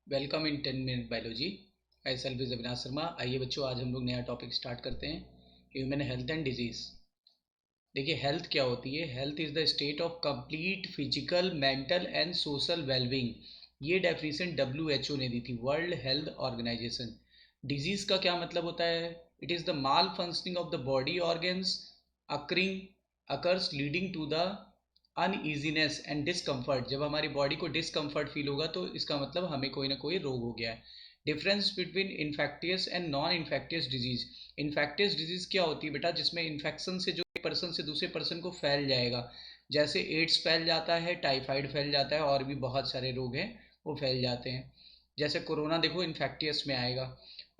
Welcome in 10 minute biology. I self is Avinash Sharma. आइए बच्चों, आज हम लोग नया टॉपिक स्टार्ट करते हैं, ह्यूमन हेल्थ एंड डिजीज़। देखिए, हेल्थ क्या होती है? Health is the state of complete physical, mental and social wellbeing. ये डेफिनेशन WHO ने दी थी, वर्ल्ड हेल्थ ऑर्गेनाइजेशन। डिजीज़ का क्या मतलब होता है? It is the malfunctioning of the body organs occurring occurs leading to the uneasiness and discomfort. जब हमारी बॉडी को डिसकम्फर्ट फील होगा तो इसका मतलब हमें कोई ना कोई रोग हो गया है। Difference between infectious and non infectious disease. Infectious disease क्या होती है बेटा? जिसमें इन्फेक्शन से जो एक पर्सन से दूसरे पर्सन को फैल जाएगा, जैसे एड्स फैल जाता है, टाइफाइड फैल जाता है, और भी बहुत सारे रोग हैं वो फैल जाते हैं। जैसे कोरोना देखो, इन्फेक्टियस में आएगा।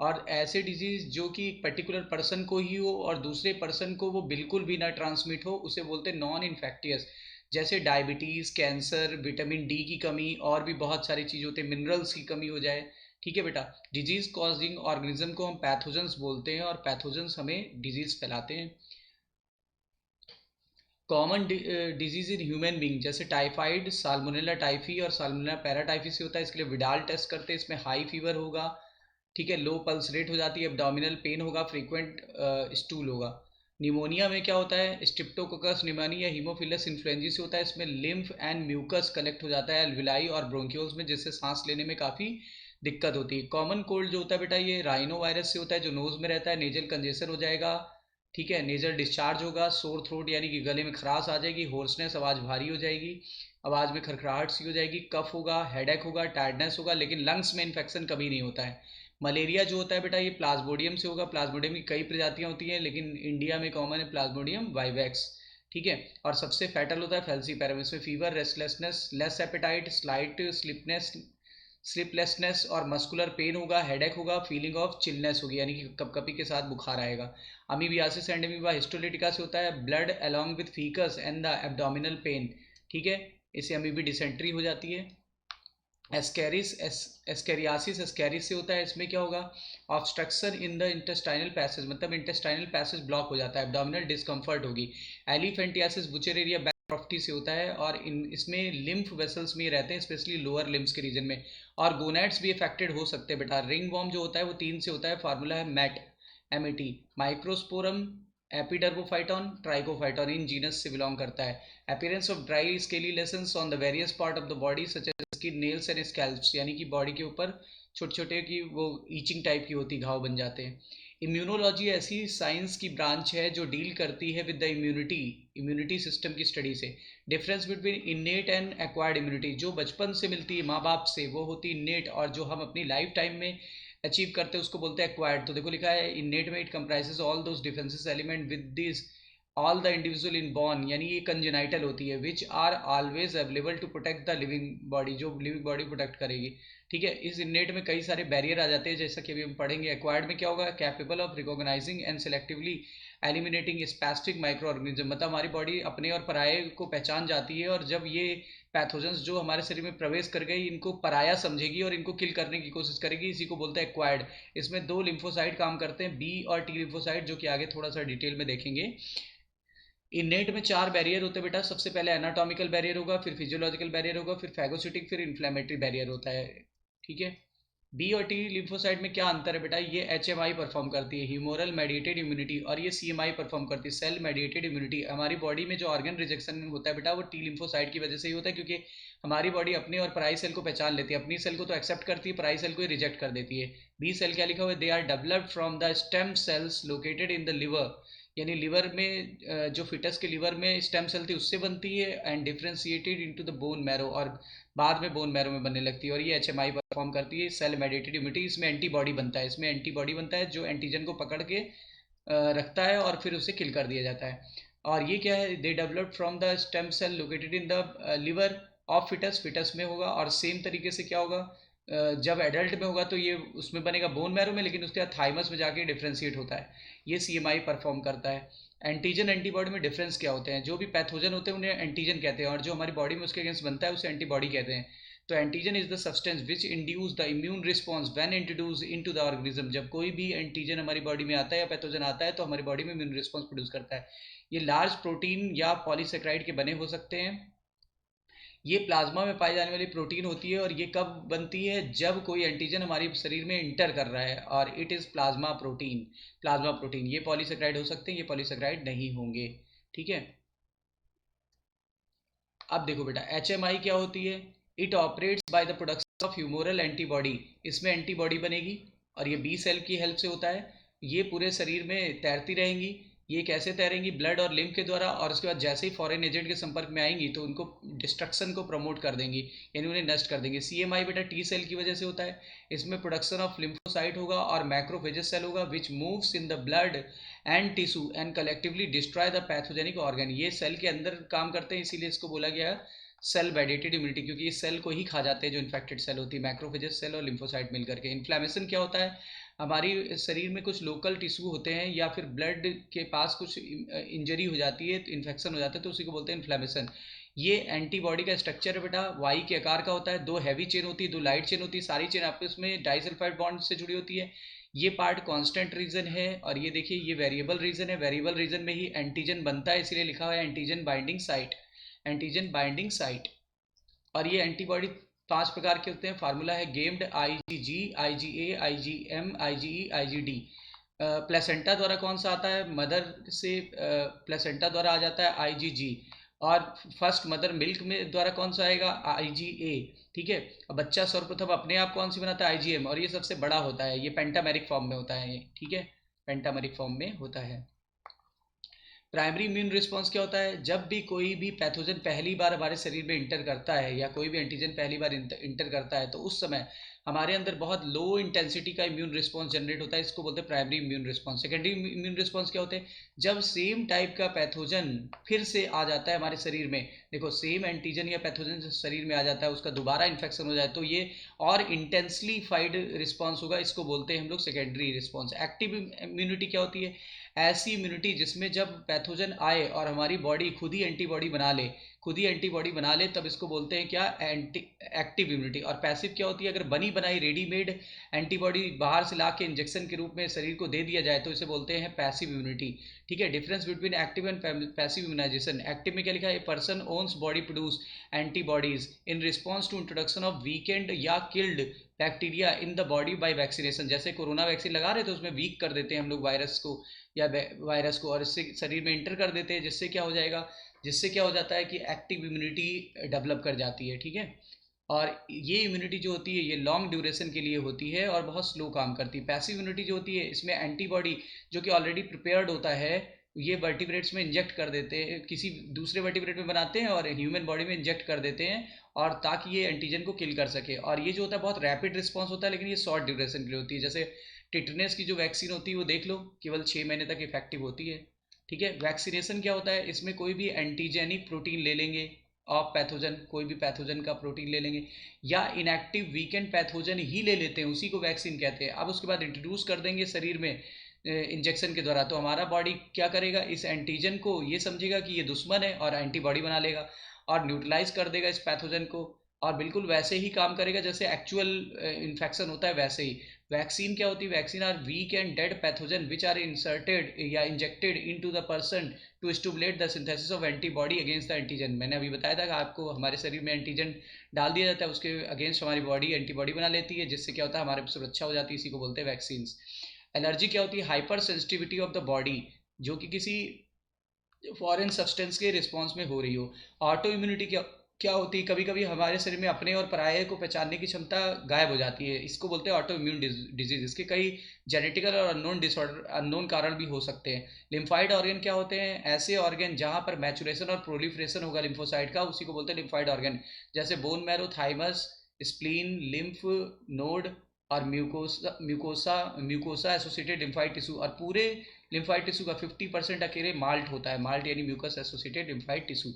और ऐसे डिजीज जो कि एक पर्टिकुलर पर्सन को ही हो और दूसरे पर्सन को वो बिल्कुल भी ना ट्रांसमिट हो, उसे बोलते हैं नॉन इन्फेक्टियस। जैसे डायबिटीज़, कैंसर, विटामिन डी की कमी, और भी बहुत सारी चीज़ होते हैं, मिनरल्स की कमी हो जाए। ठीक है बेटा। डिजीज कॉजिंग ऑर्गेनिज्म को हम पैथोजेंस बोलते हैं, और पैथोजेंस हमें डिजीज फैलाते हैं। Common disease in human being, जैसे टाइफाइड, साल्मोनेला टाइफी और साल्मोनेला पैराटाइफी से होता है। इसके लिए विडाल टेस्ट करते हैं। इसमें हाई फीवर होगा, ठीक है, लो पल्स रेट हो जाती है, एब्डोमिनल पेन होगा, फ्रीक्वेंट स्टूल होगा। निमोनिया में क्या होता है? स्ट्रिप्टोकोकस निमोनिया हीमोफिलस इन्फ्लुएंजा से होता है। इसमें लिम्फ एंड म्यूकस कलेक्ट हो जाता है एल्विलाई और ब्रोंकियोल्स में, जिससे सांस लेने में काफ़ी दिक्कत होती है। कॉमन कोल्ड जो होता है बेटा, ये राइनो वायरस से होता है, जो नोज़ में रहता है। नेजल कंजेशन हो जाएगा, ठीक है, नेजल डिस्चार्ज होगा, सोर थ्रोट यानी कि गले में खराश आ जाएगी, होर्सनेस आवाज़ भारी हो जाएगी, आवाज़ में खरखराहट सी हो जाएगी, कफ होगा, हेडेक होगा, टायर्डनेस होगा, लेकिन लंग्स में इन्फेक्शन कभी नहीं होता है। मलेरिया जो होता है बेटा, ये प्लाज्मोडियम से होगा। प्लाज्मोडियम की कई प्रजातियां होती हैं, लेकिन इंडिया में कॉमन है प्लाज्मोडियम वाइवेक्स, ठीक है। और सबसे फैटल होता है फैल्सीपैरम। इसमें fever, restlessness, less appetite, slight sleeplessness और मस्कुलर पेन होगा, हेडेक होगा, फीलिंग ऑफ चिलनेस होगी, यानी कि कपकपी के साथ बुखार आएगा। अमीबियासिस एंड अमीबा हिस्टोलिटिका से होता है, blood along with faeces and the abdominal pain, ठीक है, इससे अमीबी डिसेंट्री हो जाती है। एस्केरिस एस्केरियासिस एस्केरिस से होता है। इसमें क्या होगा? Obstruction in the intestinal passage, मतलब इंटेस्टाइनल पैसेज ब्लॉक हो जाता है, एब्डोमिनल डिस्कम्फर्ट होगी। एलिफेंटियासिस बुचेरेरिया बैक्ट्रोफ्टी से होता है, और इसमें लिम्फ वेसल्स में रहते हैं, स्पेशली लोअर लिम्स के रीजन में। और गोनेट्स भी अफेक्टेड हो सकते हैं बेटा। रिंग वॉर्म जो होता है वो 3 से होता है, फार्मूला है met, MET। Microsporum, epidermophyton, trichophyton इन जीनस से बिलोंग करता है। Appearance of dry scaly lesions on the various part of the body such as skin, nails and scalps, यानी कि बॉडी के ऊपर छोटे छोटे की वो ईचिंग टाइप की होती, घाव बन जाते हैं। इम्यूनोलॉजी ऐसी साइंस की ब्रांच है जो डील करती है विद द इम्यूनिटी सिस्टम की स्टडी से। Difference between innate and acquired immunity, जो बचपन से मिलती है माँ बाप से वो होती है इन्नेट, और जो हम अपनी लाइफ टाइम में अचीव करते हैं उसको बोलते हैं एक्वायर्ड। तो देखो लिखा है इन्नेट में it comprises all those differences element with this all the individual inborn, यानी ये कंजेनाइटल होती है, which are always available to protect the living body, जो लिविंग बॉडी प्रोटेक्ट करेगी, ठीक है। इस इन्नेट में कई सारे बैरियर आ जाते हैं, जैसा कि अभी हम पढ़ेंगे। एक्वायर्ड में क्या होगा? Capable of recognising and selectively eliminating specific micro organism, मतलब हमारी बॉडी अपने और पराये को पहचान जाती है, और जब ये पैथोजेंस जो हमारे शरीर में प्रवेश कर गई, इनको पराया समझेगी और इनको किल करने की कोशिश करेगी, इसी को बोलते हैं एक्वायर्ड। इसमें 2 लिम्फोसाइट काम करते हैं, बी और टी लिम्फोसाइट, जो कि आगे थोड़ा सा डिटेल में देखेंगे। इनेट में 4 बैरियर होते हैं बेटा। सबसे पहले एनाटॉमिकल बैरियर होगा, फिर फिजियोलॉजिकल बैरियर होगा, फिर फैगोसिटिक, फिर इन्फ्लेमेटरी बैरियर होता है, ठीक है। बी और टी लिम्फोसाइट में क्या अंतर है बेटा? ये HMI परफॉर्म करती है, ह्यूमोरल मेडिएटेड इम्यूनिटी, और ये CMI परफॉर्म करती है, सेल मेडिएटेड इम्यूनिटी। हमारी बॉडी में जो ऑर्गन रिजेक्शन होता है बेटा, वो टी लिम्फोसाइट की वजह से ही होता है, क्योंकि हमारी बॉडी अपने और पराई सेल को पहचान लेती है, अपनी सेल को तो एक्सेप्ट करती है, पराई सेल को ही रिजेक्ट कर देती है। बी सेल क्या लिखा हुआ है? They are developed from the stem cells located in the liver, यानी लिवर में जो फिटस के लिवर में स्टेम सेल थी उससे बनती है, and differentiated into the bone marrow, और बाद में बोन मैरो में बनने लगती है। और ये HMI परफॉर्म करती है, सेल मेडिएटेड इम्यूनिटी। इसमें एंटीबॉडी बनता है, इसमें एंटीबॉडी बनता है जो एंटीजन को पकड़ के रखता है और फिर उसे किल कर दिया जाता है। और ये क्या है? They developed from the stem cell located in the liver of fetus, fetus में होगा। और सेम तरीके से क्या होगा? जब एडल्ट में होगा तो ये उसमें बनेगा बोन मैरो में, लेकिन उसके बाद थाइमस में जाके डिफ्रेंशिएट होता है। ये CMI परफॉर्म करता है। एंटीजन एंटीबॉडी में डिफरेंस क्या होते हैं? जो भी पैथोजन होते हैं उन्हें एंटीजन कहते हैं, और जो हमारी बॉडी में उसके अगेंस्ट बनता है उसे एंटीबॉडी कहते हैं। तो antigen is the substance which induce the immune response when introduce into the organism. जब कोई भी एंटीजन हमारी बॉडी में आता है या पैथोजन आता है तो हमारी बॉडी में इम्यून रिस्पॉन्स प्रोड्यूस करता है। ये लार्ज प्रोटीन या पॉलीसेक्राइड के बने हो सकते हैं, ये प्लाज्मा में पाई जाने वाली प्रोटीन होती है, और ये कब बनती है, जब कोई एंटीजन हमारे शरीर में इंटर कर रहा है, और it is plasma protein. Plasma protein ये पॉलीसेक्राइड हो सकते हैं, ये पॉलीसेक्राइड नहीं होंगे। ठीक है, अब देखो बेटा HMI क्या होती है। It operates by the production of humoral antibody. इसमें एंटीबॉडी बनेगी और ये बी सेल की हेल्प से होता है। ये पूरे शरीर में तैरती रहेंगी। ये कैसे तैरेंगी, ब्लड और लिम्फ के द्वारा, और उसके बाद जैसे ही फॉरेन एजेंट के संपर्क में आएंगी तो उनको डिस्ट्रक्शन को प्रमोट कर देंगी, यानी उन्हें नष्ट कर देंगे। CMI बेटा टी सेल की वजह से होता है। इसमें प्रोडक्शन ऑफ लिम्फोसाइट होगा और मैक्रोफेजेस सेल होगा, विच moves in the blood and tissue and collectively destroy the pathogenic organ. ये सेल के अंदर काम करते हैं, इसीलिए इसको बोला गया सेल मेडिएटेड इम्यूनिटी, क्योंकि इस सेल को ही खा जाते हैं जो इन्फेक्टेड सेल होती है, मैक्रोफेजेस सेल और लिम्फोसाइट मिलकर के। इन्फ्लेमेशन क्या होता है, हमारी शरीर में कुछ लोकल टिश्यू होते हैं या फिर ब्लड के पास कुछ इंजरी हो जाती है, तो इन्फेक्शन हो जाता है, तो उसी को बोलते हैं इन्फ्लेमेशन। ये एंटीबॉडी का स्ट्रक्चर है बेटा, वाई के आकार का होता है। दो हैवी चेन होती है, दो लाइट चेन होती है, सारी चेन आपस में डाइसल्फाइड बॉन्ड से जुड़ी होती है। ये पार्ट कांस्टेंट रीजन है, और ये देखिए ये वेरिएबल रीजन है। वेरिएबल रीजन में ही एंटीजन बनता है, इसीलिए लिखा हुआ है antigen binding site. Antigen binding site. और ये एंटीबॉडी 5 प्रकार के होते हैं। फार्मूला है gamed, IgG, IgA, IgM, IgE, IgD। Placenta द्वारा कौन सा आता है, मदर से प्लेसेंटा द्वारा आ जाता है IgG, और फर्स्ट मदर मिल्क में द्वारा कौन सा आएगा, IgA। ठीक है, अब बच्चा सर्वप्रथम अपने आप कौन सी बनाता है, IgM, और ये सबसे बड़ा होता है, ये पेंटामेरिक फॉर्म में होता है ये। ठीक है, पेंटामेरिक फॉर्म में होता है। प्राइमरी इम्यून रिस्पांस क्या होता है, जब भी कोई भी पैथोजन पहली बार हमारे शरीर में इंटर करता है, या कोई भी एंटीजन पहली बार इंटर करता है, तो उस समय हमारे अंदर बहुत लो इंटेंसिटी का इम्यून रिस्पांस जनरेट होता है, इसको बोलते हैं primary immune response. Secondary immune response क्या होते हैं, जब सेम टाइप का पैथोजन फिर से आ जाता है हमारे शरीर में। देखो सेम एंटीजन या पैथोजन शरीर में आ जाता है, उसका दोबारा इन्फेक्शन हो जाए, तो ये और इंटेंसलीफाइड रिस्पांस होगा, इसको बोलते हैं हम लोग सेकेंडरी रिस्पांस। एक्टिव इम्यूनिटी क्या होती है, ऐसी इम्यूनिटी जिसमें जब पैथोजन आए और हमारी बॉडी खुद ही एंटीबॉडी बना ले, खुद ही एंटीबॉडी बना ले, तब इसको बोलते हैं क्या, एंटी एक्टिव इम्यूनिटी। और पैसिव क्या होती है, अगर बनी बनाई रेडीमेड एंटीबॉडी बाहर से ला के इंजेक्शन के रूप में शरीर को दे दिया जाए, तो इसे बोलते हैं पैसिव इम्यूनिटी। ठीक है, difference between active and passive immunisation. Active में क्या लिखा है, a person own's body produce antibodies in response to introduction of weakened या killed bacteria in the body by vaccination. जैसे कोरोना वैक्सीन लगा रहे थे, उसमें वीक कर देते हैं हम लोग वायरस को, या वायरस को, और इससे शरीर में इंटर कर देते हैं, जिससे क्या हो जाएगा, जिससे क्या हो जाता है कि एक्टिव इम्यूनिटी डेवलप कर जाती है। ठीक है, और ये इम्यूनिटी जो होती है ये लॉन्ग ड्यूरेशन के लिए होती है और बहुत स्लो काम करती है। पैसिव इम्यूनिटी जो होती है, इसमें एंटीबॉडी जो कि ऑलरेडी प्रिपेयर्ड होता है, ये वर्टिब्रेट्स में इंजेक्ट कर देते हैं, किसी दूसरे वर्टिब्रेट में बनाते हैं और ह्यूमन बॉडी में इंजेक्ट कर देते हैं, और ताकि ये एंटीजन को किल कर सके। और ये जो होता है बहुत रैपिड रिस्पॉन्स होता है, लेकिन ये शॉर्ट ड्यूरेशन के लिए होती है। जैसे टिटनेस की जो वैक्सीन होती है वो देख लो, केवल 6 महीने तक इफेक्टिव होती है। ठीक है, वैक्सीनेशन क्या होता है, इसमें कोई भी एंटीजेनिक प्रोटीन ले लेंगे ऑफ पैथोजन, कोई भी पैथोजन का प्रोटीन ले लेंगे, या इनएक्टिव वीकेंड पैथोजन ही ले लेते हैं, उसी को वैक्सीन कहते हैं। अब उसके बाद इंट्रोड्यूस कर देंगे शरीर में इंजेक्शन के द्वारा, तो हमारा बॉडी क्या करेगा, इस एंटीजन को ये समझेगा कि ये दुश्मन है और एंटीबॉडी बना लेगा और न्यूट्रलाइज कर देगा इस पैथोजन को, और बिल्कुल वैसे ही काम करेगा जैसे एक्चुअल इन्फेक्शन होता है वैसे ही। वैक्सीन क्या होती है, vaccine are weak and dead pathogen which are inserted या injected into the person to stimulate the synthesis of antibody against the antigen. मैंने अभी बताया था कि आपको हमारे शरीर में एंटीजन डाल दिया जाता है, उसके अगेंस्ट हमारी बॉडी एंटीबॉडी बना लेती है, जिससे क्या होता है हमारे सुरक्षा हो जाती है, इसी को बोलते हैं वैक्सीन। एलर्जी क्या होती है, hyper sensitivity of the body, जो कि किसी फॉरेन सब्सटेंस के रिस्पॉन्स में हो रही हो। ऑटो इम्यूनिटी क्या क्या होती है, कभी कभी हमारे शरीर में अपने और पराये को पहचानने की क्षमता गायब हो जाती है, इसको बोलते हैं ऑटो इम्यून डिजीज। इसके कई जेनेटिकल और अननोन डिसऑर्डर, अननोन कारण भी हो सकते हैं। लिम्फाइड ऑर्गन क्या होते हैं, ऐसे ऑर्गन जहां पर मैचुरेशन और प्रोलिफरेशन होगा लिम्फोसाइट का, उसी को बोलते हैं लिम्फाइड ऑर्गन। जैसे bone marrow, thymus, spleen, lymph node, और म्यूकोसा एसोसिएटेड लिम्फाइड टिश्यू। और पूरे लिम्फाइड टिश्यू का 50% अकेले माल्ट होता है, माल्ट यानी mucus associated lymphoid tissue.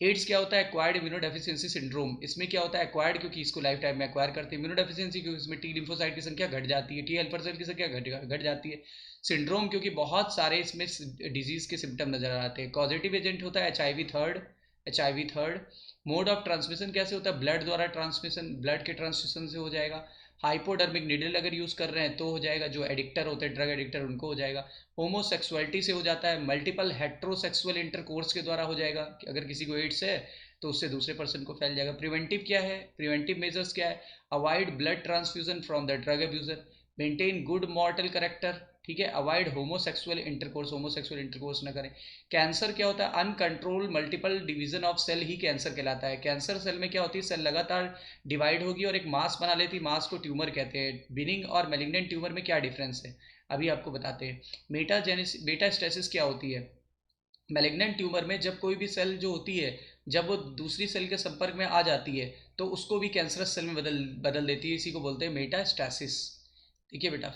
AIDS क्या होता है, एक्वायर्ड इम्यूनोडेफिशिएंसी सिंड्रोम। इसमें क्या होता है, एक्वायर्ड क्योंकि इसको लाइफ टाइम में एक्वायर करते हैं, इम्यूनोडेफिशिएंसी क्योंकि इसमें टी लिम्फोसाइट की संख्या घट जाती है, टी हेल्पर सेल की संख्या घट जाती है। सिंड्रोम क्योंकि बहुत सारे इसमें डिजीज के सिम्टम नजर आते हैं। कॉजेटिव एजेंट होता है HIV third. Mode of transmission कैसे होता है, ब्लड द्वारा ट्रांसमिशन, ब्लड के ट्रांसमिशन से हो जाएगा। हाइपोडर्मिक निडल अगर यूज कर रहे हैं तो हो जाएगा, जो एडिक्टर होते हैं ड्रग एडिक्टर उनको हो जाएगा। होमोसेक्सुअलिटी से हो जाता है, मल्टीपल हेट्रोसेक्सुअल इंटरकोर्स के द्वारा हो जाएगा, कि अगर किसी को एड्स है तो उससे दूसरे पर्सन को फैल जाएगा। प्रिवेंटिव क्या है, प्रिवेंटिव मेजर्स क्या है, avoid blood transfusion from the drug abuser, maintain good moral character, ठीक है, अवॉइड होमोसेक्सुअल इंटरकोर्स ना करें। कैंसर क्या होता है, uncontrol multiple division of cell ही कैंसर कहलाता है। कैंसर सेल में क्या होती है, सेल लगातार डिवाइड होगी और एक मास बना लेती, मास को ट्यूमर कहते हैं। बिनिंग और मेलिग्नेंट ट्यूमर में क्या डिफरेंस है अभी आपको बताते हैं। मेटास्टेसिस क्या होती है, मेलिग्नेंट ट्यूमर में जब कोई भी सेल जो होती है जब वो दूसरी सेल के संपर्क में आ जाती है तो उसको भी कैंसरस सेल में बदल देती है, इसी को बोलते हैं मेटास्टेसिस। ठीक है बेटा,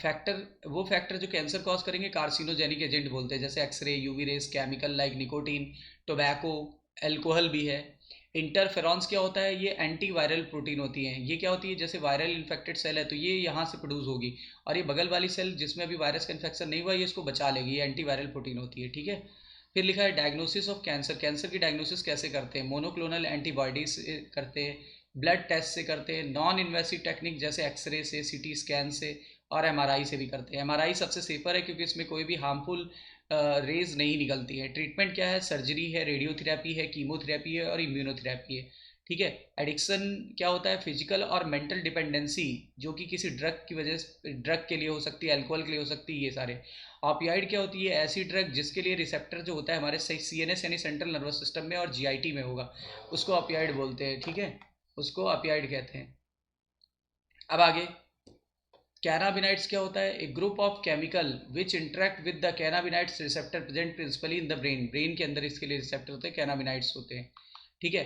वो फैक्टर जो कैंसर कॉज करेंगे कार्सिनोजेनिक एजेंट बोलते हैं, जैसे x-ray, UV rays, chemical like nicotine, tobacco, alcohol भी है। इंटरफेरॉन्स क्या होता है, ये एंटीवायरल प्रोटीन होती हैं। ये क्या होती है, जैसे वायरल इन्फेक्टेड सेल है तो ये यहाँ से प्रोड्यूस होगी और ये बगल वाली सेल जिसमें अभी वायरस का इन्फेक्शन नहीं हुआ ये इसको बचा लेगी, ये एंटीवायरल प्रोटीन होती है। ठीक है, फिर लिखा है डायग्नोसिस ऑफ कैंसर। कैंसर की डायग्नोसिस कैसे करते हैं, मोनोक्लोनल एंटीबॉडीज करते हैं, ब्लड टेस्ट से करते हैं, नॉन इन्वेसिव टेक्निक जैसे एक्सरे से, सीटी स्कैन से और एमआरआई से भी करते हैं। एमआरआई सबसे सेफर है क्योंकि इसमें कोई भी हार्मफुल रेज नहीं निकलती है। ट्रीटमेंट क्या है, सर्जरी है, रेडियोथेरेपी है, कीमोथेरेपी है और इम्यूनोथेरेपी है। ठीक है, एडिक्शन क्या होता है, फिजिकल और मेंटल डिपेंडेंसी जो कि किसी ड्रग की वजह से, ड्रग के लिए हो सकती है, अल्कोहल के लिए हो सकती है, ये सारे। ऑपियाइड क्या होती है, ऐसी ड्रग जिसके लिए रिसेप्टर जो होता है हमारे सीएनएस यानी सेंट्रल नर्वस सिस्टम में और जीआईटी में होगा, उसको ऑपियाइड बोलते हैं। ठीक है, उसको ऑपियाइड कहते हैं। अब आगे, कैनाबिनाइड्स क्या होता है, a group of chemical which interact with the cannabinoids receptor present principally in the brain. Brain के अंदर इसके लिए रिसेप्टर होते हैं, कैनाबिनाइड्स होते हैं। ठीक है,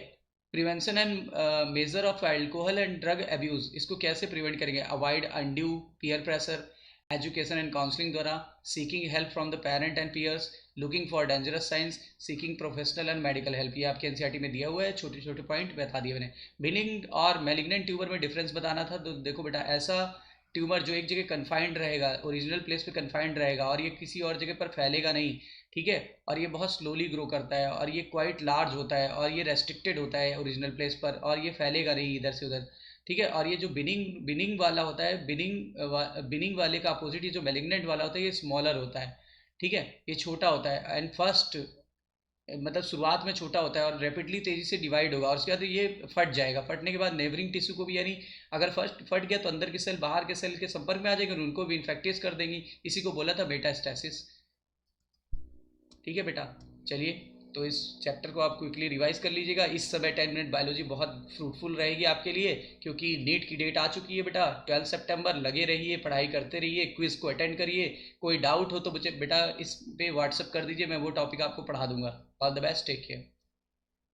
prevention and measure of alcohol and drug abuse, इसको कैसे प्रिवेंट करेंगे, avoid undue peer pressure, education and counselling द्वारा, seeking help from the parent and peers, looking for danger signs, seeking professional and medical help. ये आपके NCERT में दिया हुआ है, छोटे छोटे पॉइंट बता दिए मैंने। बिनिंग और मेलिग्नेंट ट्यूमर में डिफरेंस बताना था, तो देखो बेटा, ऐसा ट्यूमर जो एक जगह कन्फाइंड रहेगा, ओरिजिनल प्लेस पे कन्फाइंड रहेगा और ये किसी और जगह पर फैलेगा नहीं। ठीक है, और ये बहुत स्लोली ग्रो करता है और ये क्वाइट लार्ज होता है और ये रेस्ट्रिक्टेड होता है ओरिजिनल प्लेस पर और ये फैलेगा नहीं इधर से उधर। ठीक है, और ये जो बिनिंग वाला होता है, बिनिंग वाले का अपोजिट ये जो मेलिग्नेंट वाला होता है ये स्मॉलर होता है। ठीक है, ये छोटा होता है एंड फर्स्ट मतलब शुरुआत में छोटा होता है और रैपिडली तेजी से डिवाइड होगा और उसके बाद ये फट जाएगा। फटने के बाद नेबरिंग टिश्यू को भी, यानी अगर फर्स्ट फट गया तो अंदर के सेल बाहर के सेल के संपर्क में आ जाएंगे और उनको भी इन्फेक्टिस कर देंगी, इसी को बोला था मेटास्टेसिस। ठीक है बेटा, चलिए तो इस चैप्टर को आप क्विकली रिवाइज कर लीजिएगा। इस समय 10 मिनट बायोलॉजी बहुत फ्रूटफुल रहेगी आपके लिए क्योंकि नीट की डेट आ चुकी है बेटा, 12 सितंबर। लगे रहिए, पढ़ाई करते रहिए, क्विज को अटेंड करिए। कोई डाउट हो तो मुझे बेटा इस पे व्हाट्सअप कर दीजिए, मैं वो टॉपिक आपको पढ़ा दूंगा। All the best, take care.